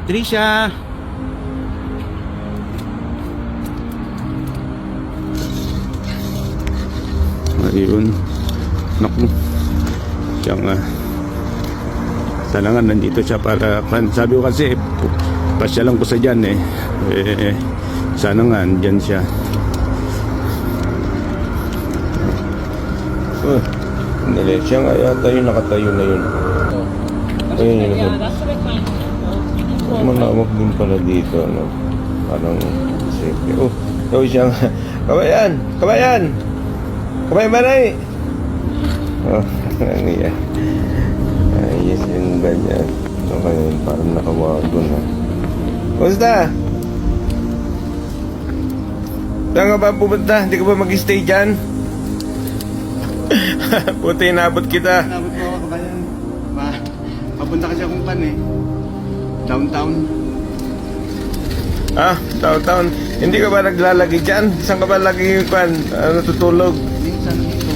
Trisha! Ayun. Naku. Siya nga. Sana nga nandito siya para, sabi ko kasi pasyalan ko sa dyan sana nga andyan siya. Hindi, siya nga yata yung nakatayo na yun. Ayun yun. Manawag din pala dito, no? Parang safety. Oh, siya nga. Kabayan! Kabayan! Kabayan Maray! Oh, ano yan? Ayos yung ganyan. Okay, parang nakawag doon, ha? Kumusta? Saan ka ba pupunta? Hindi ka ba mag-stay dyan? Puti, inabot kita. Inabot ko ako, kabayan. Papunta kasi akong downtown. Downtown. Hindi ka ba naglalagi dyan? Saan ka ba lagi natutulog? Minsan dito.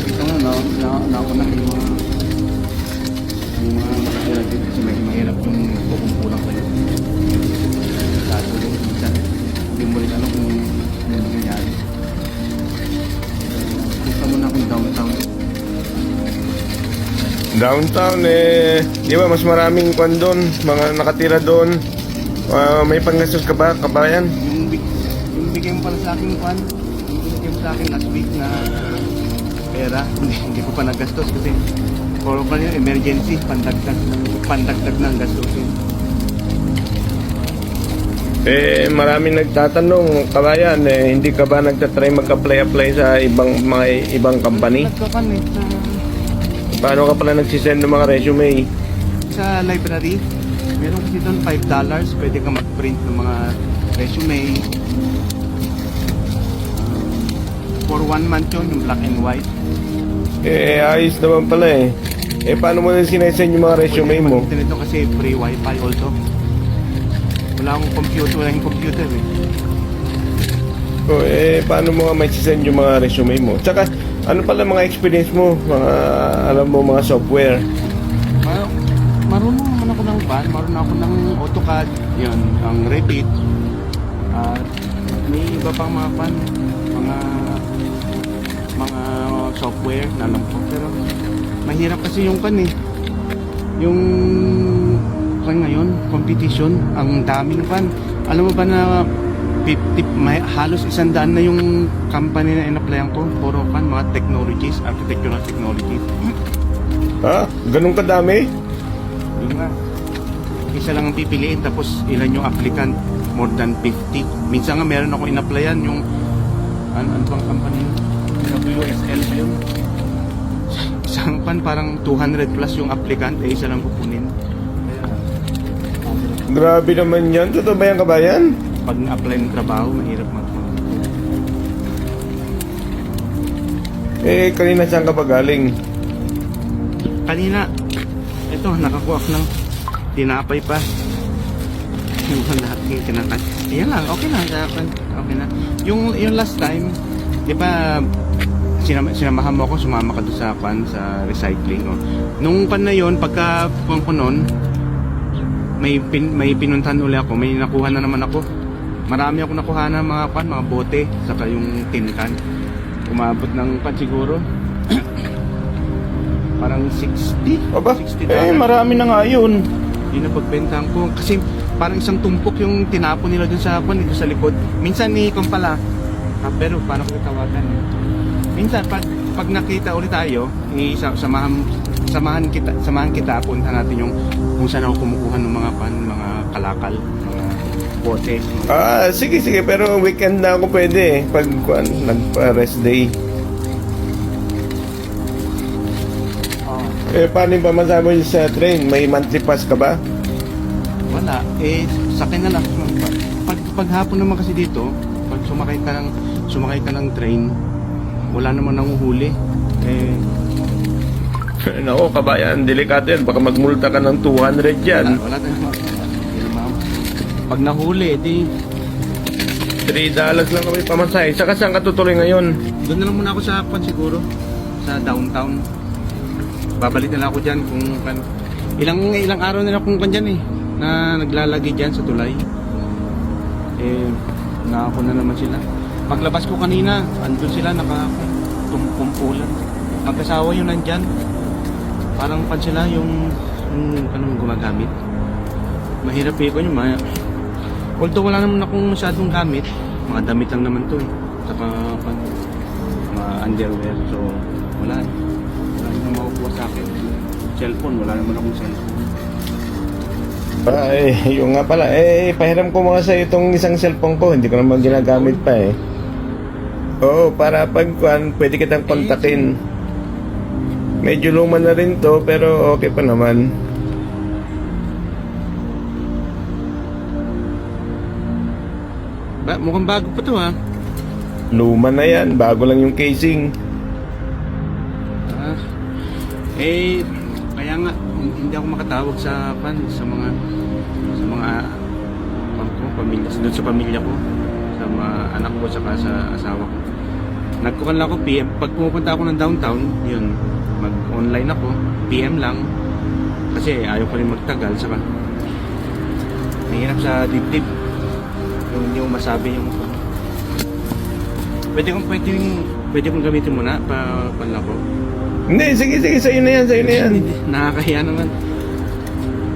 Ito nga, nauna yung mga mahirap dito kasi mahirap yung kukumpulang kayo. Tatulog minsan. Hindi mo rin alam kung ano nangyayari. Punta muna akong downtown. Downtown di ba mas maraming kwan doon, mga nakatira doon. May panggastos ka ba, kabayan? Yung bigay mo pala sa akin kwan, yung bigay mo sa akin last week na pera, hindi ko pa nagastos kasi for pa yun, emergency, pandagdag ng gastusin. Maraming nagtatanong, kabayan, hindi ka ba nagtatry mag-apply sa ibang company? Nagkakan Paano ka pala nagsisend ng mga resume? sa library, meron kasi doon $5, pwede ka mag-print ng mga resume. For 1 month yun, yung black and white. Ayos naman pala paano mo na sinesend yung mga resume mo? Pwede nito kasi free wifi also. Wala akong computer, wala yung computer Paano mo nga may sisend yung mga resume mo? Tsaka, ano pala mga experience mo? Alam mo, mga software? Marunong naman ako ng van, marunong ako ng AutoCAD, yun, ang Revit. At may iba pang mga van, mga software na alam ko. Pero mahirap kasi yung yung ngayon, competition, ang daming van. Alam mo ba na halos 100 na yung company na in-applyan ko, puro mga technologies, architectural technologies. Ganun kadami? Yun nga, isa lang ang pipiliin tapos ilan yung applicant, more than 50. Minsan nga meron ako in-applyan yung ano bang company yun? WSL ba yun? Isang parang 200 plus yung applicant, isa lang pupunin. Grabe naman yan. Totoo ba yan, kabayan? Pag na-apply ng trabaho, mahirap Kanina saan ka ba galing? Kanina, ito, nakakuha ko ng tinapay pa. Yung lahat yung tinapay. Ayan lang, okay na. Okay na. Yung last time, di ba, sinamahan mo ako, sumama ka doon sa recycling. Nung na yun, pagka ko nun, may pinuntahan uli ako, may nakuha na naman ako. Marami ako nakuha na mga bote, saka yung tin can. Umabot ng siguro parang 60. Aba, $60. marami na nga yun. Yun na pagbentahan ko. Kasi parang isang tumpok yung tinapon nila dun sa dito sa likod. Minsan pala. Pero paano ko tawagan? Minsan pag nakita ulit tayo, samahan kita, punta natin yung kung saan ako kumukuha ng mga kalakal, mga bote. Sige, pero weekend na ako pwede pag nag-rest day. Paano yung pamasama mo sa train? May monthly pass ka ba? Wala. Sakay na lang. Pag hapon naman kasi dito, pag sumakay ka ng train, wala naman nanguhuli. Nako, kabayan, delikado yan. Baka magmulta ka ng 200 dyan. Wala naman. Pag nahuli, di $3 lang kami pamasahe. Saka saan ka tutuloy ngayon? doon na lang muna ako sa siguro. Sa downtown. Babalik na lang ako dyan kung Ilang araw na akong dyan na naglalagay dyan sa tulay. Nakako na naman sila. Paglabas ko kanina, andun sila nakatumpulan. Mag-asawa yun nandyan. Parang pan sila yung anong gumagamit. Mahirap ikon yung although wala naman akong masyadong gamit, mga damit lang naman to saka mga underwear, so wala naman makukuha sa akin. Cellphone, wala naman akong cellphone. Yung nga pala, pahiram ko mga sa itong isang cellphone ko, hindi ko naman ginagamit pa Oo, para pwede kitang kontakin. Medyo luma na rin to, pero okay pa naman. Mukhang bago pa to Luma na yan, bago lang yung casing. Kaya nga hindi ako makatawag sa mga pamilya, doon sa pamilya ko, sa mga anak ko saka sa asawa ko. Nagkukan lang ako PM pag pumupunta ako ng downtown, yun, mag-online ako, PM lang kasi ayaw ko rin magtagal, saka mahirap sa dibdib yung hindi mo masabi yung pwede kong gamitin muna pala ko. Hindi, sige, sa'yo na yan. Nakakahiya naman.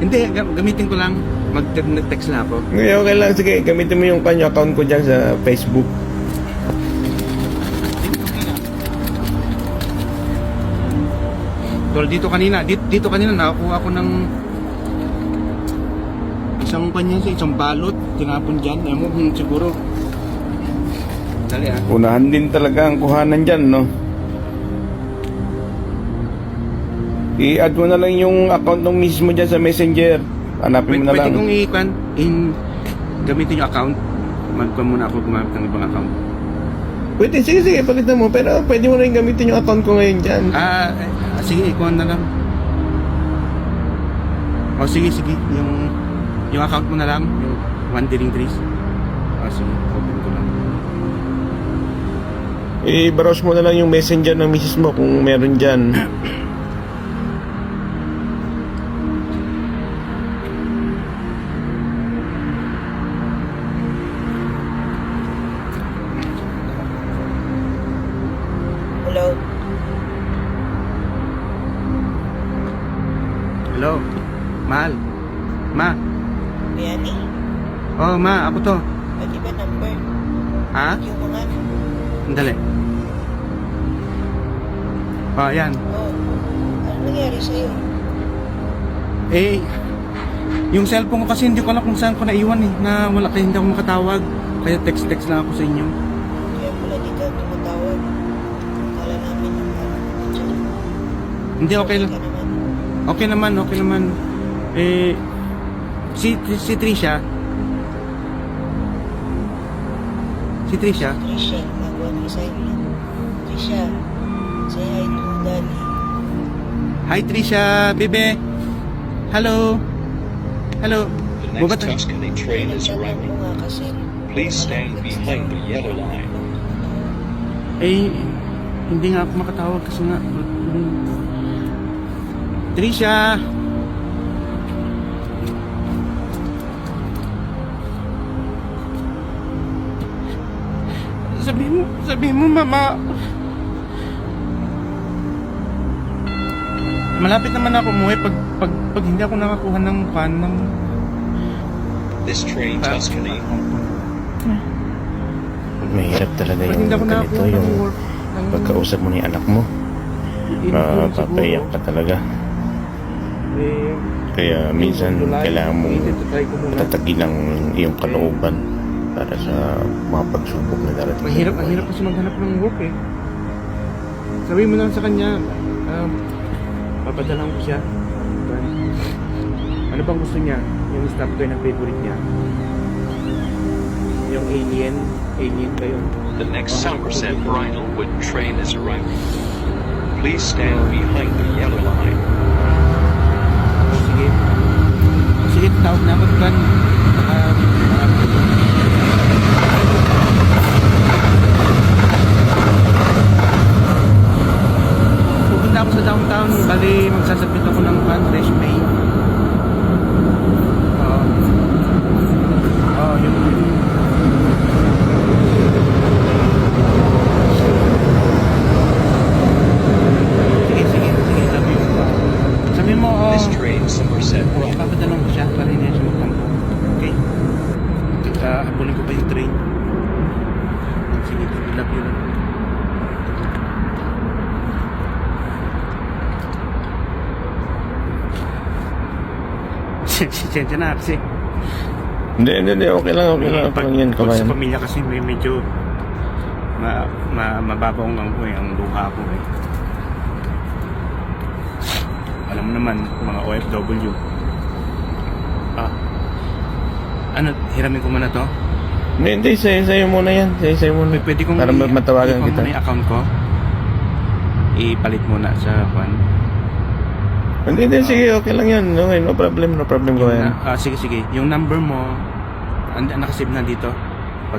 Hindi, gamitin ko lang. Mag-text na ako. Ngayon, okay lang. Sige, gamitin mo yung account ko dyan sa Facebook. Tol, dito kanina nakakuha ako ng isang balot. Tinapon dyan. Ayaw mo, siguro. Dali Unahan din talaga ang kuhanan dyan, no? I-add mo na lang yung account ng misis mo dyan sa Messenger. Hanapin mo na lang. Pwede kong gamitin yung account. Muna ako gumamit ng ibang account. Pwede, sige, palitan mo. Pero pwede mo rin gamitin yung account ko ngayon dyan. Sige, ikuha na lang. Sige. Yung account mo na lang. Yung Wandering Trees. Sige, open ko lang. I-browse mo na lang yung Messenger ng misis mo kung meron dyan. Hello? Mahal? Ma? Yani? Ma, ako to. Pwede ba number? Ha? Yung mga Sandali. Yan. ano nangyari sa'yo? Yung cellphone ko kasi hindi ko alam kung saan ko naiwan na wala kayo, hindi ako makatawag. Kaya text lang ako sa inyo. Kaya pala di ka tumatawag. Kala namin yung nandiyan. Hindi, okay lang. Ka naman. Okay naman. Si Trisha. Trisha, nagawa niya sa'yo yan. Trisha, say hi to Daddy. Hi Trisha, bebe. Hello. The Bubat- next Tuscany train is Nagtanong arriving. mo nga kasi. Please stand behind the yellow line. Hindi nga ako makatawag kasi nga. Trisha. Sabihin mo, mama. Malapit naman ako umuwi pag hindi ako nakakuha ng pan ng This train, Tuscany, Mahirap talaga pag yung hindi ako ganito nakakuha ng yung work. pagkausap mo ni anak mo. Papayak ka talaga. Kaya minsan kailangan mong patatagin ang iyong kalooban para sa mga pagsubok na darating. Mahirap kasi maghanap ng work Sabihin mo lang sa kanya, papadalahan ko siya. Ano bang gusto niya? Yung stop toy na favorite niya. Yung alien ba yun? the next Somerset Bridlewood train is arriving. Please stand behind the yellow line. Sige, tawag na ako doon. Pupunta ako sa downtown, bali magsasabit ako ng resume. Somerset Bridle. Papadalong ko siya para hindi siya magtampo. Okay? Habulin ko pa yung train. Sige, love you lang. Sensya na kasi. Hindi, okay lang yan, Pag sa kabayan. pamilya kasi may medyo mababaw ang ang luha ko eh. Alam mo naman, mga OFW. Ano, hiramin ko muna to? Hindi, sa'yo muna yan. Sa'yo muna. Pwede kong Para matawagan i-account kita. muna yung account ko. Ipalit muna sa kwan. Hindi, sige, okay lang yan. Okay, no problem kabayan. Sige. Yung number mo, nakasave na dito.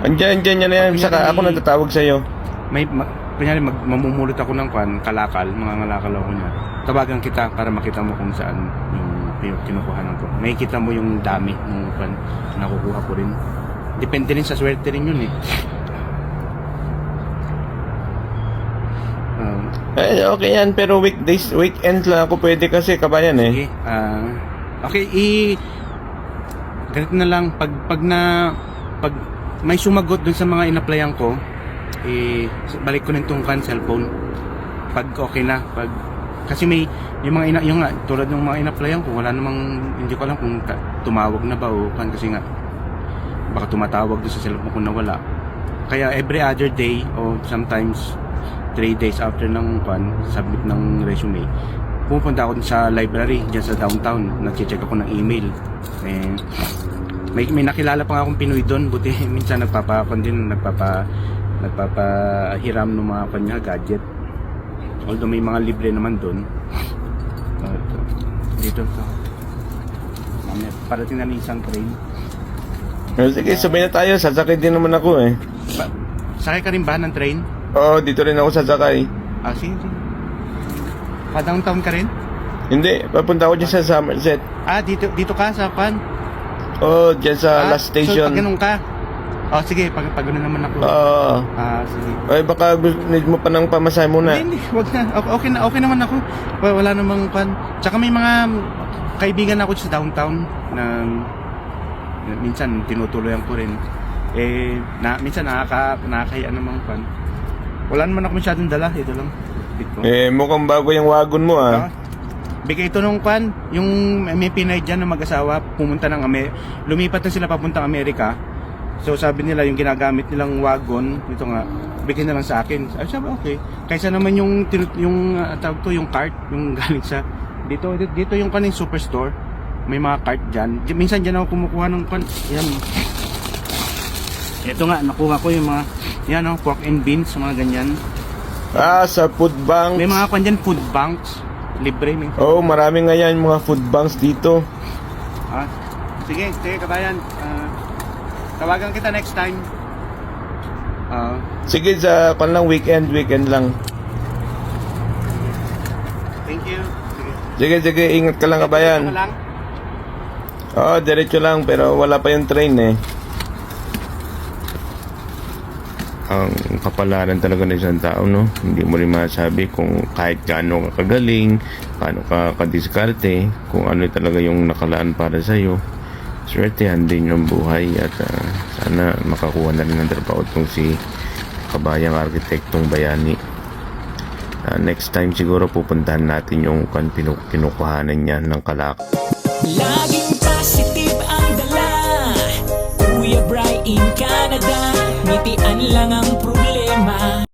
Andyan yan na yan. Saka ako natatawag sa'yo. Kunyari, mamumulot ako ng kwan, kalakal, mga ngalakal ako niya. Tawagan kita para makita mo kung saan yung kinukuhanan ko. May kita mo yung dami ng kwan, nakukuha ko rin. Depende rin sa swerte rin yun eh. Okay yan, pero weekend lang ako pwede kasi kabayan eh. Sige, okay, ganito na lang, pag may sumagot dun sa mga in-applyan ko, balik ko na itong cellphone. Pag okay na, kasi may yung mga tulad ng mga in-applyan ko, wala namang, hindi ko alam kung tumawag na ba o kan, kasi nga baka tumatawag dun sa cellphone ko na wala. Kaya every other day o sometimes 3 days after ng submit ng resume, pupunta ako sa library dyan sa downtown, nag-check ako ng email. May nakilala pa nga akong Pinoy doon, buti minsan nagpapahiram ng mga kanya gadget. Although may mga libre naman doon. Dito to. Parating na ng isang train. Sige, sabay na tayo. Sasakay din naman ako eh. Sakay ka rin ba ng train? Oo, dito rin ako sasakay. Sige. Pa-downtown ka rin? Hindi, papunta ako dyan sa Somerset. Dito ka sa pan? Oo, dyan sa last So station. pag ganun ka? Sige, pag ganun naman ako. Oo. Sige. Ay, baka need mo pa ng pamasahe muna. Hindi, wag na. Okay naman ako. Wala namang pan. Tsaka may mga kaibigan ako sa downtown na minsan tinutuloyan ko rin. Minsan nakakahiya namang pan. Wala naman ako masyadong dala. Ito lang. Dito. Mukhang bago yung wagon mo ah. Bigay ito nung kwan, yung may Pinay dyan na mag-asawa, pumunta ng lumipat na sila papuntang Amerika. So sabi nila yung ginagamit nilang wagon, ito nga, bigyan na lang sa akin. Sabi okay. Kaysa naman yung tawag ko, yung cart, yung galing sa dito yung kaning superstore. May mga cart dyan. Minsan dyan ako kumukuha ng kwan. Yan. Ito nga, nakuha ko yung mga pork and beans, mga ganyan. Sa food banks. May mga kwan dyan, food banks. Libre minsan. Oo, marami nga yan mga food banks dito. Sige kabayan. Tawagan kita next time. Sige, sa weekend lang. Thank you. Sige, ingat ka lang kabayan. Oo, diretso lang pero wala pa yung train eh. Ang kapalaran talaga ng isang tao, no? Hindi mo rin masabi kung kahit gaano ka kagaling, paano ka kadiskarte, kung ano talaga yung nakalaan para sa'yo. Swertehan din yung buhay at sana makakuha na rin ng trabaho itong si kabayang arkitektong bayani. Next time siguro pupuntahan natin yung kinukuhanan niya ng kalak. Laging positive ang dala, Kuya Bri in Canada. Ngitian lang ang problema,